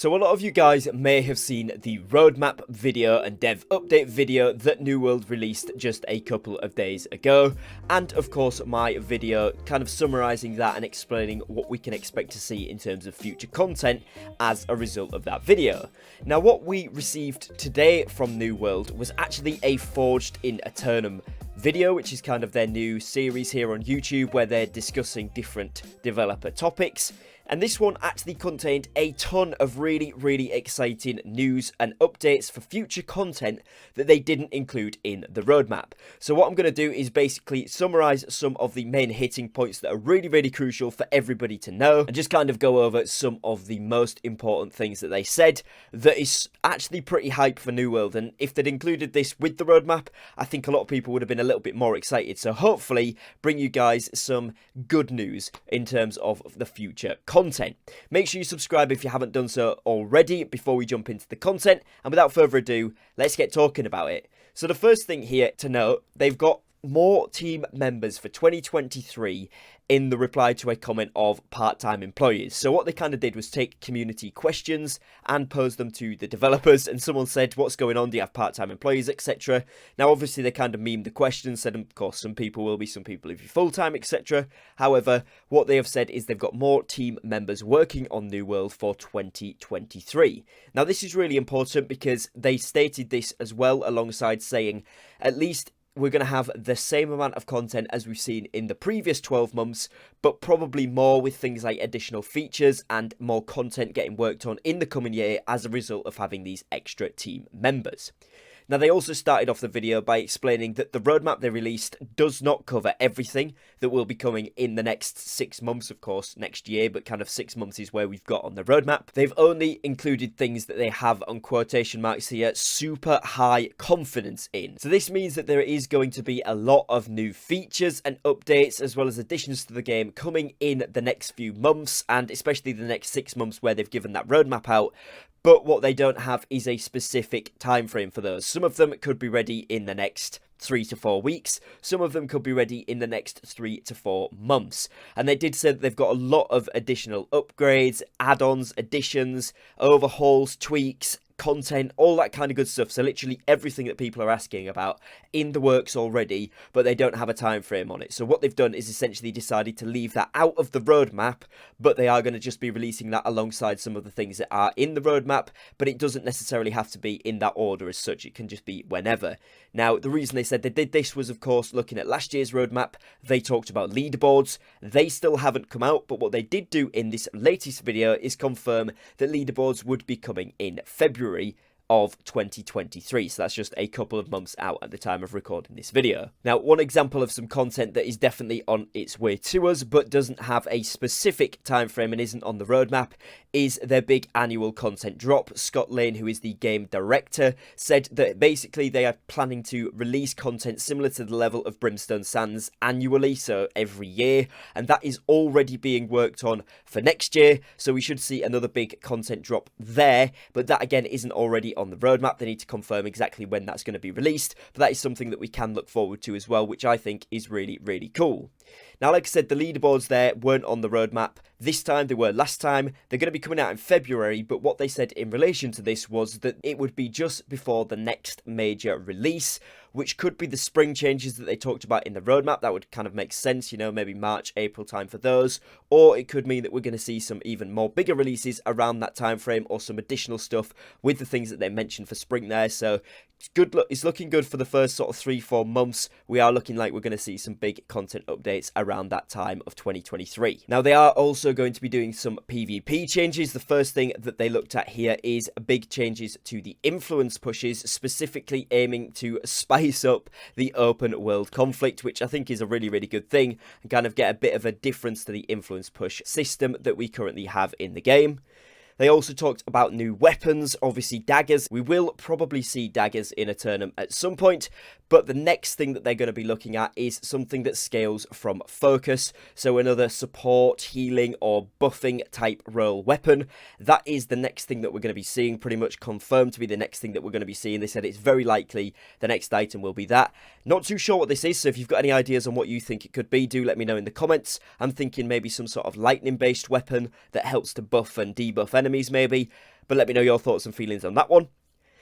So a lot of you guys may have seen the roadmap video and dev update video that New World released just a couple of days ago, and of course my video kind of summarizing that and explaining what we can expect to see in terms of future content as a result of that video. Now what we received today from New World was actually a Forged in Aeternum video, which is kind of their new series here on YouTube where they're discussing different developer topics. And this one actually contained a ton of really exciting news and updates for future content that they didn't include in the roadmap. So what I'm going to do is basically summarize some of the main hitting points that are really crucial for everybody to know, and just kind of go over some of the most important things that they said that is actually pretty hype for New World. And if they'd included this with the roadmap, I think a lot of people would have been a little bit more excited. So hopefully bring you guys some good news in terms of the future content. Make sure you subscribe if you haven't done so already before we jump into the content, and without further ado, let's get talking about it. So the first thing here to note, they've got more team members for 2023 in the reply to a comment of part-time employees. So what they kind of did was take community questions and pose them to the developers, and someone said, what's going on, do you have part-time employees, etc. Now obviously they kind of memed the question, said of course some people will be, some people if you're full-time, etc. However, what they have said is they've got more team members working on New World for 2023. Now this is really important because they stated this as well alongside saying at least we're going to have the same amount of content as we've seen in the previous 12 months, but probably more with things like additional features and more content getting worked on in the coming year as a result of having these extra team members. Now they also started off the video by explaining that the roadmap they released does not cover everything that will be coming in the next 6 months, of course, next year, but kind of 6 months is where we've got on the roadmap. They've only included things that they have on quotation marks here, super high confidence in. So this means that there is going to be a lot of new features and updates as well as additions to the game coming in the next few months, and especially the next 6 months where they've given that roadmap out. But what they don't have is a specific time frame for those. Some of them could be ready in the next 3 to 4 weeks. Some of them could be ready in the next 3 to 4 months. And they did say that they've got a lot of additional upgrades, add-ons, additions, overhauls, tweaks, content, all that kind of good stuff. So literally everything that people are asking about in the works already, but they don't have a time frame on it. So what they've done is essentially decided to leave that out of the roadmap, but they are going to just be releasing that alongside some of the things that are in the roadmap, but it doesn't necessarily have to be in that order as such. It can just be whenever. Now, the reason they said they did this was, of course, looking at last year's roadmap. They talked about leaderboards. They still haven't come out, but what they did do in this latest video is confirm that leaderboards would be coming in February of 2023, so that's just a couple of months out at the time of recording this video. Now, one example of some content that is definitely on its way to us but doesn't have a specific time frame and isn't on the roadmap is their big annual content drop. Scott Lane, who is the game director, said that basically they are planning to release content similar to the level of Brimstone Sands annually, so every year, and that is already being worked on for next year, so we should see another big content drop there, but that again isn't already on the roadmap. They need to confirm exactly when that's going to be released, but that is something that we can look forward to as well, which I think is really cool. Now, like I said, the leaderboards there weren't on the roadmap this time, they were last time. They're going to be coming out in February, but what they said in relation to this was that it would be just before the next major release, which could be the spring changes that they talked about in the roadmap. That would kind of make sense, you know, maybe March, April time for those, or it could mean that we're going to see some even more bigger releases around that time frame, or some additional stuff with the things that they mentioned for spring there. So it's looking good for the first sort of 3-4 months. We are looking like we're going to see some big content updates around that time of 2023. Now, they are also going to be doing some PvP changes. The first thing that they looked at here is big changes to the influence pushes, specifically aiming to spice up the open world conflict, which I think is a really good thing, and kind of get a bit of a difference to the influence push system that we currently have in the game. They also talked about new weapons, obviously daggers. We will probably see daggers in Aeternum at some point, but the next thing that they're going to be looking at is something that scales from focus. So another support, healing, or buffing type role weapon. That is the next thing that we're going to be seeing, pretty much confirmed to be the next thing that we're going to be seeing. They said it's very likely the next item will be that. Not too sure what this is, so if you've got any ideas on what you think it could be, do let me know in the comments. I'm thinking maybe some sort of lightning-based weapon that helps to buff and debuff enemies maybe. but let me know your thoughts and feelings on that one.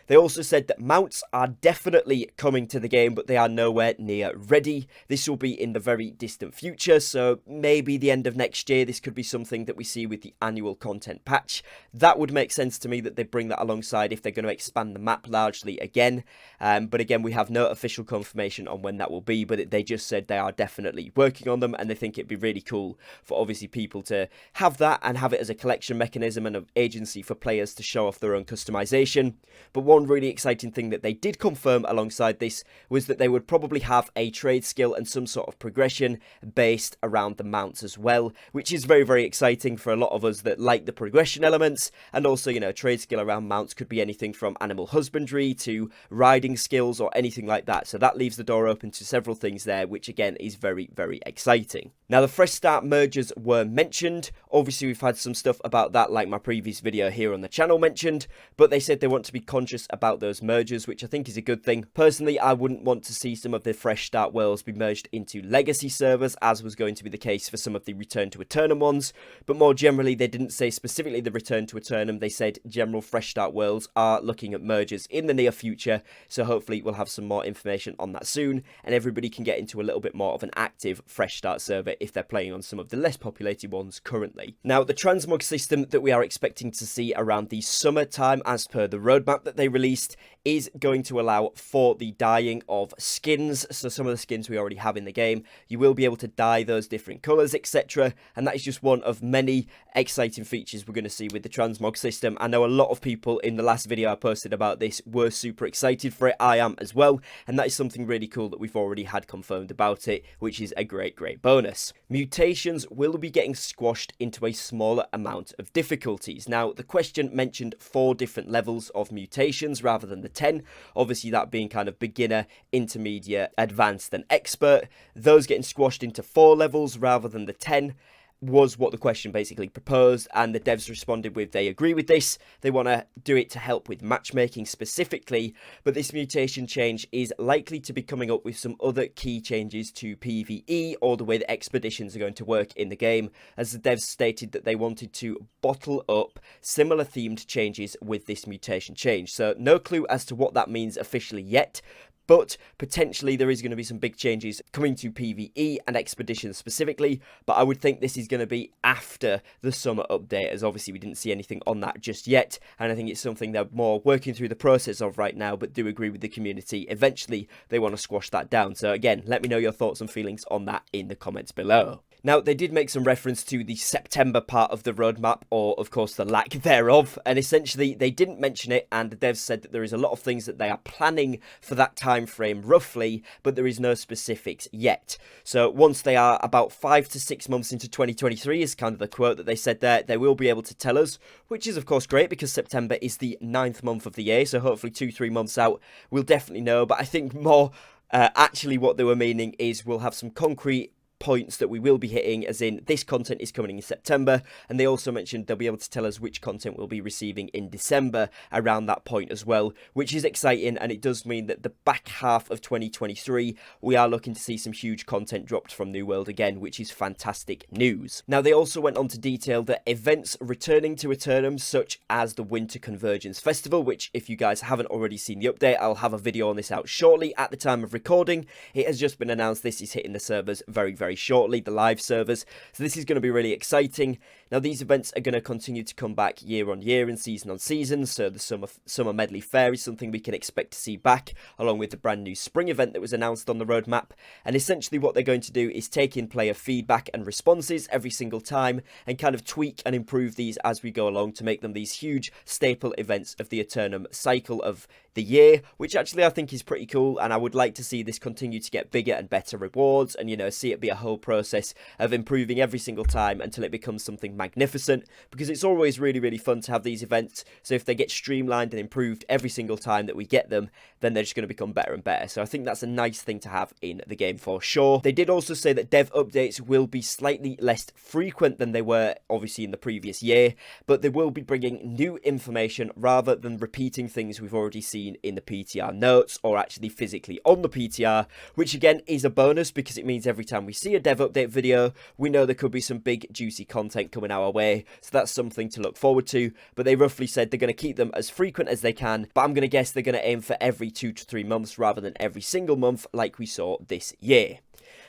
They also said that mounts are definitely coming to the game, but they are nowhere near ready. This will be in the very distant future, so maybe the end of next year. This could be something that we see with the annual content patch. That would make sense to me that they bring that alongside if they're going to expand the map largely again. But again, we have no official confirmation on when that will be, but they just said they are definitely working on them, and they think it'd be really cool for obviously people to have that and have it as a collection mechanism and an agency for players to show off their own customization. But one really exciting thing that they did confirm alongside this was that they would probably have a trade skill and some sort of progression based around the mounts as well, which is very, very exciting for a lot of us that like the progression elements. And also, you know, trade skill around mounts could be anything from animal husbandry to riding skills or anything like that. So that leaves the door open to several things there, which again is very, very exciting. Now, the fresh start mergers were mentioned. Obviously, we've had some stuff about that, like my previous video here on the channel mentioned, but they said they want to be conscious about those mergers, which I think is a good thing. Personally, I wouldn't want to see some of the fresh start worlds be merged into legacy servers, as was going to be the case for some of the Return to Aeternum ones, but more generally, they didn't say specifically the Return to Aeternum. They said general fresh start worlds are looking at mergers in the near future, so hopefully we'll have some more information on that soon, and everybody can get into a little bit more of an active fresh start server if they're playing on some of the less populated ones currently. Now, the transmog system that we are expecting to see around the summertime, as per the roadmap that they released, is going to allow for the dyeing of skins. So some of the skins we already have in the game, you will be able to dye those different colours, etc. And that is just one of many exciting features we're going to see with the transmog system. I know a lot of people in the last video I posted about this were super excited for it. I am as well, and that is something really cool that we've already had confirmed about it, which is a great bonus. Mutations will be getting squashed into a smaller amount of difficulties. Now, the question mentioned 4 different levels of mutations rather than the 10, obviously that being kind of beginner, intermediate, advanced and expert. Those getting squashed into 4 levels rather than the 10 was what the question basically proposed, and the devs responded with they agree with this. They want to do it to help with matchmaking specifically, but this mutation change is likely to be coming up with some other key changes to PvE or the way that expeditions are going to work in the game, as the devs stated that they wanted to bottle up similar themed changes with this mutation change. So no clue as to what that means officially yet, but potentially there is going to be some big changes coming to PvE and expeditions specifically, but I would think this is going to be after the summer update, as obviously we didn't see anything on that just yet, and I think it's something they're more working through the process of right now, but do agree with the community. Eventually, they want to squash that down. So again, let me know your thoughts and feelings on that in the comments below. Now, they did make some reference to the September part of the roadmap, or of course the lack thereof, and essentially they didn't mention it, and the devs said that there is a lot of things that they are planning for that time frame roughly, but there is no specifics yet. So once they are about 5 to 6 months into 2023 is kind of the quote that they said there, they will be able to tell us, which is of course great because September is the 9th month of the year, so hopefully 2-3 months out we'll definitely know. But I think more actually what they were meaning is we'll have some concrete points that we will be hitting, as in this content is coming in September, and they also mentioned they'll be able to tell us which content we'll be receiving in December around that point as well, which is exciting, and it does mean that the back half of 2023 we are looking to see some huge content dropped from New World again, which is fantastic news. Now, they also went on to detail that events returning to Aeternum, such as the Winter Convergence Festival, which if you guys haven't already seen the update, I'll have a video on this out shortly. At the time of recording, it has just been announced this is hitting the servers very shortly, the live servers, so this is going to be really exciting. Now, these events are going to continue to come back year on year and season on season, so the summer medley fair is something we can expect to see back, along with the brand new spring event that was announced on the roadmap. And essentially what they're going to do is take in player feedback and responses every single time and kind of tweak and improve these as we go along to make them these huge staple events of the Aeternum cycle of the year, which actually I think is pretty cool, and I would like to see this continue to get bigger and better rewards, and, you know, see it be a whole process of improving every single time until it becomes something magnificent, because it's always really fun to have these events. So if they get streamlined and improved every single time that we get them, then they're just going to become better and better. So I think that's a nice thing to have in the game for sure. They did also say that dev updates will be slightly less frequent than they were obviously in the previous year, but they will be bringing new information rather than repeating things we've already seen in the PTR notes or actually physically on the PTR, which again is a bonus because it means every time we see a dev update video, we know there could be some big juicy content coming coming our way, so that's something to look forward to. But they roughly said they're going to keep them as frequent as they can, but I'm going to guess they're going to aim for every 2 to 3 months rather than every single month like we saw this year.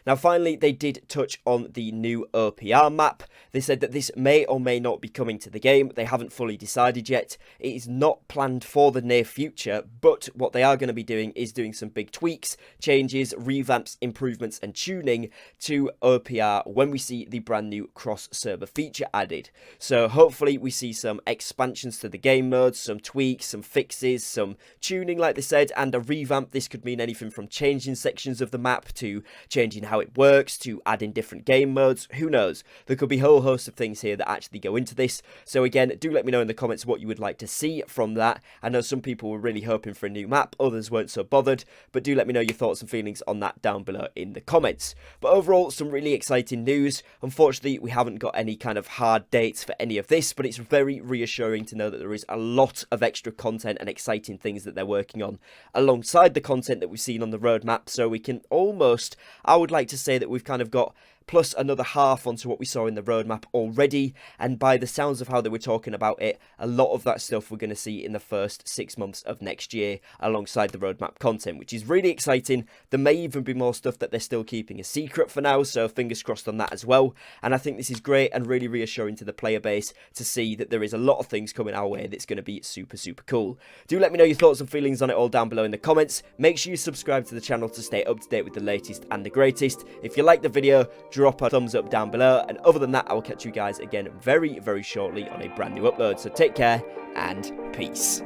Now finally, they did touch on the new OPR map. They said that this may or may not be coming to the game. They haven't fully decided yet. It is not planned for the near future, but what they are going to be doing is doing some big tweaks, changes, revamps, improvements and tuning to OPR when we see the brand new cross-server feature added. So hopefully we see some expansions to the game modes, some tweaks, some fixes, some tuning like they said, and a revamp. This could mean anything from changing sections of the map to changing how it works, to adding different game modes. Who knows? There could be a whole host of things here that actually go into this. So again, do let me know in the comments what you would like to see from that. I know some people were really hoping for a new map, others weren't so bothered, but do let me know your thoughts and feelings on that down below in the comments. But overall, some really exciting news. Unfortunately, we haven't got any kind of hard dates for any of this, but it's very reassuring to know that there is a lot of extra content and exciting things that they're working on alongside the content that we've seen on the roadmap. So we can almost, I would like to say that we've kind of got plus another half onto what we saw in the roadmap already, and by the sounds of how they were talking about it, a lot of that stuff we're going to see in the first 6 months of next year alongside the roadmap content, which is really exciting. There may even be more stuff that they're still keeping a secret for now, so fingers crossed on that as well. And I think this is great and really reassuring to the player base to see that there is a lot of things coming our way that's going to be super cool. Do let me know your thoughts and feelings on it all down below in the comments. Make sure you subscribe to the channel to stay up to date with the latest and the greatest. If you like the video, drop a thumbs up down below, and other than that, I will catch you guys again very shortly on a brand new upload. So take care and peace.